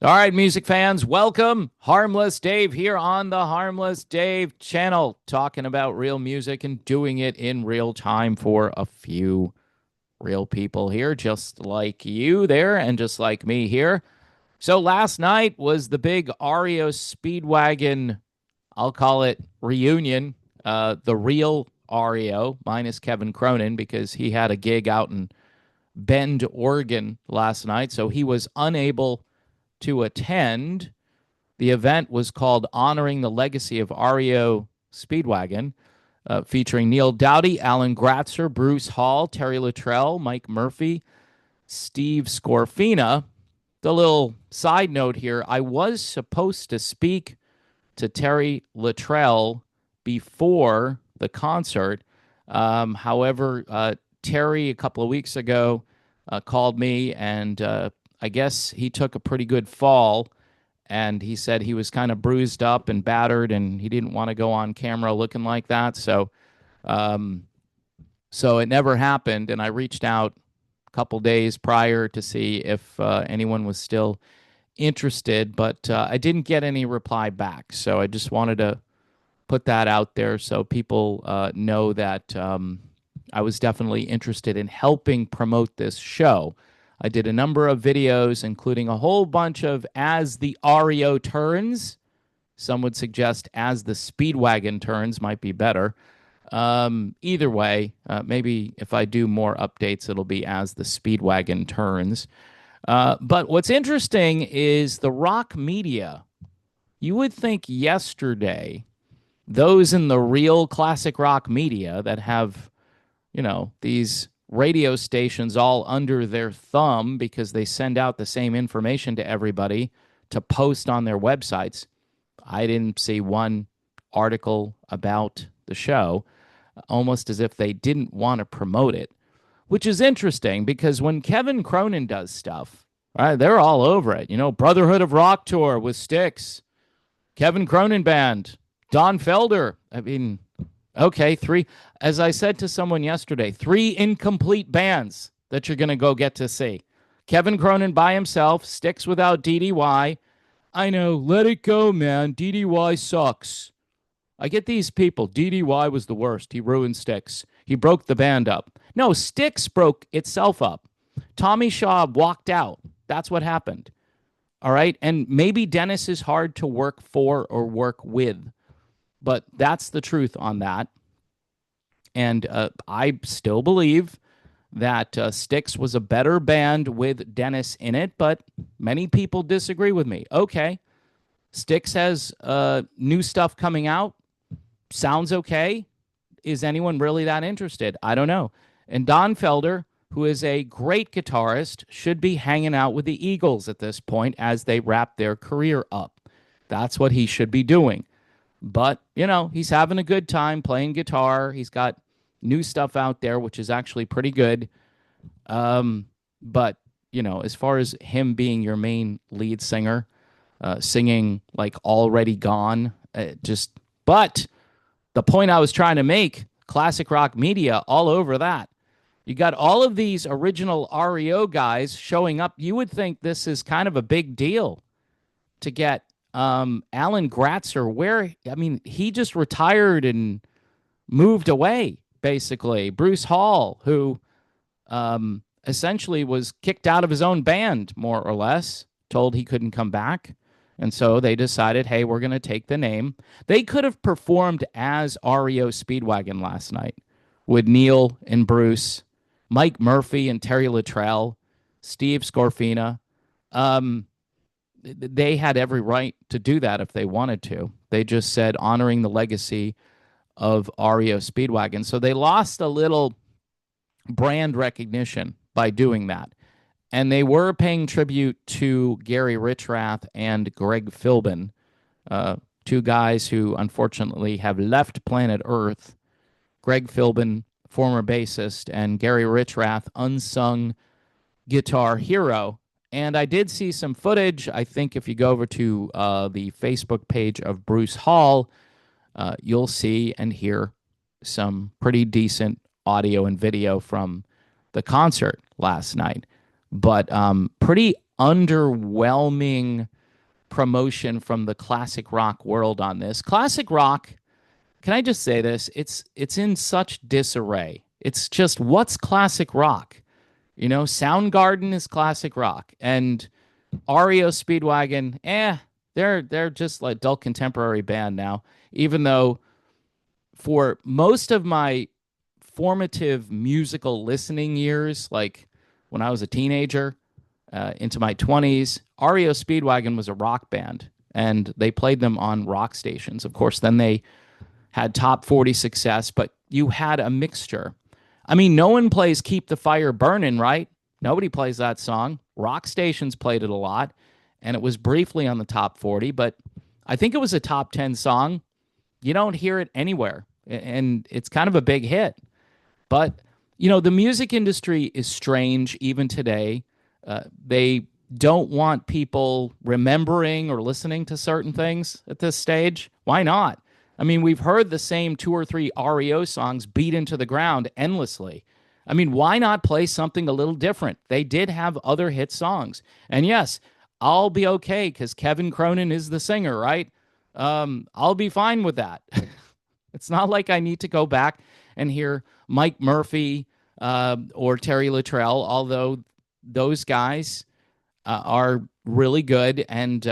All right, music fans, welcome. Harmless Dave here on the Harmless Dave channel, talking about real music and doing it in real time for a few real people here, just like you there and just like me here. So last night was the big REO Speedwagon, I'll call it reunion, the real REO minus Kevin Cronin because he had a gig out in Bend, Oregon last night, so he was unable to attend. The event was called Honoring the Legacy of REO Speedwagon, featuring Neil Doughty, Alan Gratzer, Bruce Hall, Terry Luttrell, Mike Murphy, Steve Scorfina. The little side note here, I was supposed to speak to Terry Luttrell before the concert. However, Terry, a couple of weeks ago, called me, and I guess he took a pretty good fall, and he said he was kind of bruised up and battered, and he didn't want to go on camera looking like that. Um, so it never happened. And I reached out a couple days prior to see if anyone was still interested, but I didn't get any reply back. So I just wanted to put that out there so people know that I was definitely interested in helping promote this show. I did a number of videos, including a whole bunch of As the REO Turns. Some would suggest As the Speedwagon Turns might be better. Either way, maybe if I do more updates, it'll be As the Speedwagon Turns. But what's interesting is the rock media. You would think yesterday, those in the real classic rock media that have, these radio stations all under their thumb because they send out the same information to everybody to post on their websites. I didn't see one article about the show, almost as if they didn't want to promote it, which is interesting because when Kevin Cronin does stuff, right, they're all over it. Brotherhood of Rock tour with Styx, Kevin Cronin band, Don Felder. I mean, okay, three, as I said to someone yesterday, three incomplete bands that you're going to go get to see. Kevin Cronin by himself, Styx without DDY. I know, let it go, man. DDY sucks. I get these people. DDY was the worst. He ruined Styx. He broke the band up. No, Styx broke itself up. Tommy Shaw walked out. That's what happened. All right. And maybe Dennis is hard to work for or work with, but that's the truth on that. And I still believe that Styx was a better band with Dennis in it, but many people disagree with me. Okay. Styx has new stuff coming out. Sounds okay. Is anyone really that interested? I don't know. And Don Felder, who is a great guitarist, should be hanging out with the Eagles at this point as they wrap their career up. That's what he should be doing. But, he's having a good time playing guitar. He's got new stuff out there, which is actually pretty good. But, as far as him being your main lead singer, singing like Already Gone, but the point I was trying to make, classic rock media all over that. You got all of these original REO guys showing up. You would think this is kind of a big deal to get Alan Gratzer, he just retired and moved away, basically. Bruce Hall, who essentially was kicked out of his own band, more or less, told he couldn't come back. And so they decided, hey, we're going to take the name. They could have performed as REO Speedwagon last night with Neil and Bruce, Mike Murphy and Terry Luttrell, Steve Scorfina. They had every right to do that if they wanted to. They just said honoring the legacy of REO Speedwagon. So they lost a little brand recognition by doing that. And they were paying tribute to Gary Richrath and Greg Philbin, two guys who unfortunately have left planet Earth. Greg Philbin, former bassist, and Gary Richrath, unsung guitar hero. And I did see some footage. I think if you go over to the Facebook page of Bruce Hall, you'll see and hear some pretty decent audio and video from the concert last night. But pretty underwhelming promotion from the classic rock world on this. Classic rock, can I just say this? It's in such disarray. It's just what's classic rock? You know, Soundgarden is classic rock, and REO Speedwagon, they're just like adult contemporary band now. Even though for most of my formative musical listening years, like when I was a teenager, into my 20s, REO Speedwagon was a rock band, and they played them on rock stations. Of course, then they had top 40 success, but you had a mixture. I mean, no one plays Keep the Fire Burning, right? Nobody plays that song. Rock stations played it a lot, and it was briefly on the top 40, but I think it was a top 10 song. You don't hear it anywhere, and it's kind of a big hit. But, you know, the music industry is strange even today. They don't want people remembering or listening to certain things at this stage. Why not? I mean, we've heard the same two or three REO songs beat into the ground endlessly. I mean, why not play something a little different? They did have other hit songs. And yes, I'll be okay because Kevin Cronin is the singer, right? I'll be fine with that. It's not like I need to go back and hear Mike Murphy or Terry Luttrell, although those guys are really good, and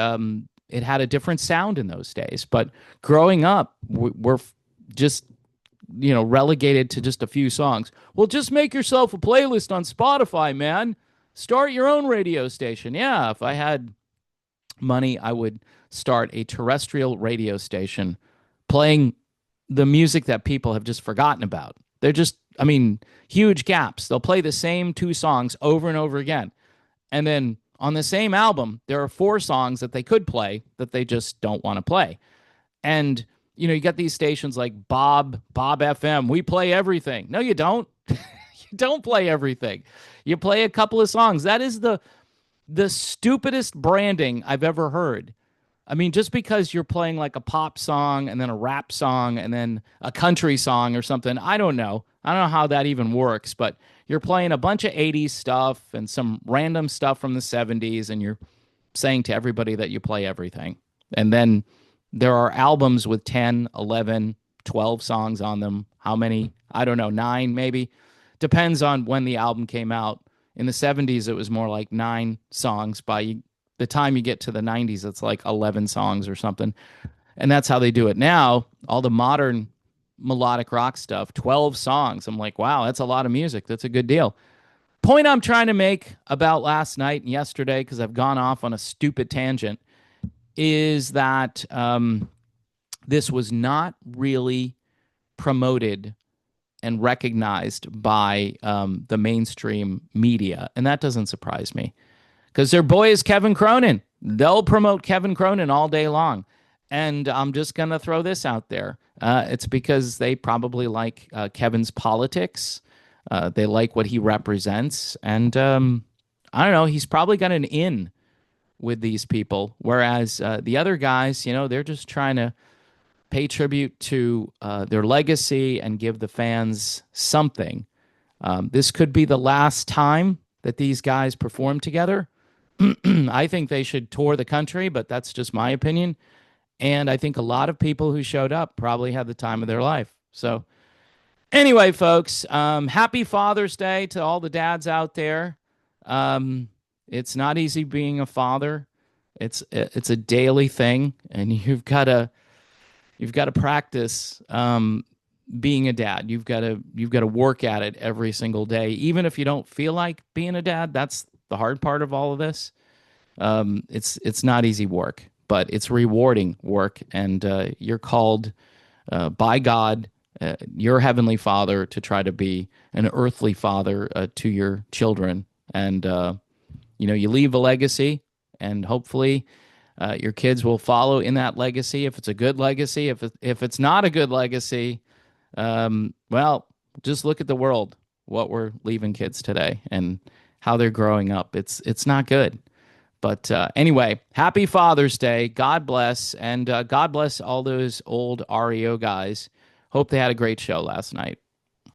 it had a different sound in those days. But growing up, we're just, you know, relegated to just a few songs. Well, just make yourself a playlist on Spotify, man. Start your own radio station. Yeah, if I had money, I would start a terrestrial radio station playing the music that people have just forgotten about. They're just, I mean, huge gaps. They'll play the same two songs over and over again. And then on the same album, there are four songs that they could play that they just don't want to play. And, you know, you got these stations like Bob FM. We play everything. No, you don't. You don't play everything. You play a couple of songs. That is the stupidest branding I've ever heard. I mean, just because you're playing like a pop song and then a rap song and then a country song or something, I don't know. I don't know how that even works, but you're playing a bunch of 80s stuff and some random stuff from the 70s, and you're saying to everybody that you play everything. And then there are albums with 10, 11, 12 songs on them. How many? I don't know, 9 maybe. Depends on when the album came out. In the 70s, it was more like 9 songs. By the time you get to the 90s, it's like 11 songs or something. And that's how they do it now. All the modern melodic rock stuff, 12 songs. I'm like, wow, that's a lot of music. That's a good deal. Point I'm trying to make about last night and yesterday, because I've gone off on a stupid tangent, is that this was not really promoted and recognized by the mainstream media. And that doesn't surprise me, because their boy is Kevin Cronin. They'll promote Kevin Cronin all day long. And I'm just going to throw this out there. It's because they probably like Kevin's politics. They like what he represents. And I don't know, he's probably got an in with these people. Whereas the other guys, you know, they're just trying to pay tribute to their legacy and give the fans something. This could be the last time that these guys perform together. I think they should tour the country, but that's just my opinion. And I think a lot of people who showed up probably had the time of their life. So anyway, folks, happy Father's Day to all the dads out there. It's not easy being a father. It's a daily thing, and you've got to practice being a dad. You've got to work at it every single day, even if you don't feel like being a dad. That's the hard part of all of this. It's not easy work, but it's rewarding work, and you're called by God, your heavenly Father, to try to be an earthly father to your children. And you know, you leave a legacy, and hopefully your kids will follow in that legacy. If it's a good legacy, if it's not a good legacy, well, just look at the world, what we're leaving kids today and how they're growing up. It's not good. But anyway, happy Father's Day. God bless. And God bless all those old REO guys. Hope they had a great show last night.